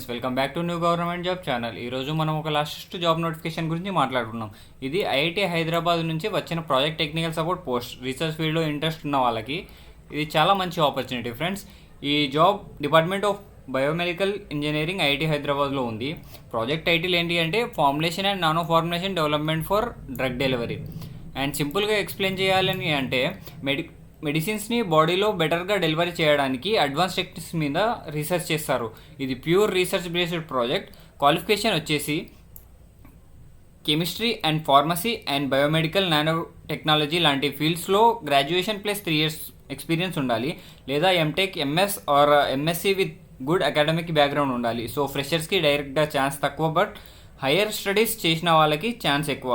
Friends, welcome back to new government job channel. ఈరోజు మనం ఒక లాస్ట్ జాబ్ నోటిఫికేషన్ గురించి మాట్లాడుకున్నాం. ఇది ఐఐటి హైదరాబాద్ నుంచి వచ్చిన project technical support post. Research ఫీల్డ్లో ఇంట్రెస్ట్ ఉన్న వాళ్ళకి ఇది చాలా మంచి ఆపర్చునిటీ ఫ్రెండ్స్. ఈ job department of biomedical engineering IIT హైదరాబాద్లో ఉంది. ప్రాజెక్ట్ టైటిల్ ఏంటి అంటే formulation and nano formulation development for drug delivery. And సింపుల్గా ఎక్స్ప్లెయిన్ చేయాలని అంటే మెడిసిన్స్ని బాడీలో బెటర్గా డెలివరీ చేయడానికి అడ్వాన్స్ టెక్నిక్స్ మీద రీసెర్చ్ చేస్తారు. ఇది pure research based project. Qualification వచ్చేసి chemistry and pharmacy and biomedical nano technology లాంటి ఫీల్డ్స్లో గ్రాడ్యుయేషన్ ప్లస్ 3 years ఎక్స్పీరియన్స్ ఉండాలి, లేదా MTech, MS or MSc with good academic background ఉండాలి. సో ఫ్రెషర్స్కి డైరెక్ట్గా ఛాన్స్ తక్కువ, బట్ హయ్యర్ స్టడీస్ చేసిన వాళ్ళకి ఛాన్స్ ఎక్కువ.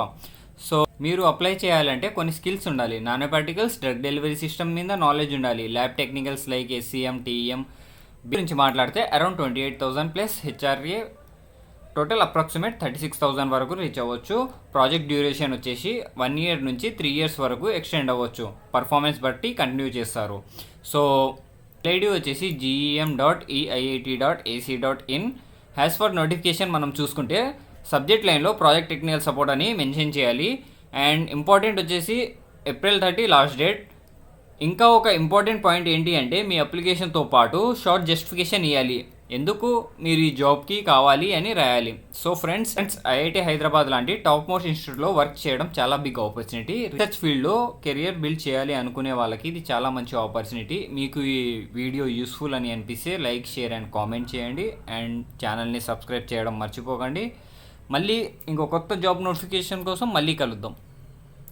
సో మీరు అప్లై చేయాలంటే కొన్ని స్కిల్స్ ఉండాలి. Nano particles, drug delivery system మీద నాలెడ్జ్ ఉండాలి. Lab technicals like SCM, TM గురించి మాట్లాడితే around 28,000 plus HRA, total approximate 36,000 వరకు రీచ్ అవ్వచ్చు. ప్రాజెక్ట్ డ్యూరేషన్ వచ్చేసి 1 year నుంచి 3 years వరకు ఎక్స్టెండ్ అవ్వచ్చు. పర్ఫార్మెన్స్ బట్టి కంటిన్యూ చేస్తారు. సో ఐడి వచ్చేసి gem.eiit.ac.in. హ్యాస్ ఫర్ నోటిఫికేషన్ మనం చూసుకుంటే సబ్జెక్ట్ లైన్లో ప్రాజెక్ట్ టెక్నికల్ సపోర్ట్ అని మెన్షన్ చేయాలి. అండ్ ఇంపార్టెంట్ వచ్చేసి April 30 లాస్ట్ డేట్. ఇంకా ఒక ఇంపార్టెంట్ పాయింట్ ఏంటి అంటే మీ అప్లికేషన్తో పాటు షార్ట్ జస్టిఫికేషన్ ఇవ్వాలి, ఎందుకు మీరు ఈ జాబ్కి కావాలి అని రాయాలి. సో ఫ్రెండ్స్, ఐఐటి హైదరాబాద్ లాంటి టాప్ మోస్ట్ ఇన్స్టిట్యూట్లో వర్క్ చేయడం చాలా బిగ్ ఆపర్చునిటీ. రీసెర్చ్ ఫీల్డ్లో కెరియర్ బిల్డ్ చేయాలి అనుకునే వాళ్ళకి ఇది చాలా మంచి ఆపర్చునిటీ. మీకు ఈ వీడియో యూస్ఫుల్ అని అనిపిస్తే లైక్, షేర్ అండ్ కామెంట్ చేయండి. అండ్ ఛానల్ని సబ్స్క్రైబ్ చేయడం మర్చిపోకండి. మళ్ళీ ఇంకో కొత్త జాబ్ నోటిఫికేషన్ కోసం మళ్ళీ కలుద్దాం.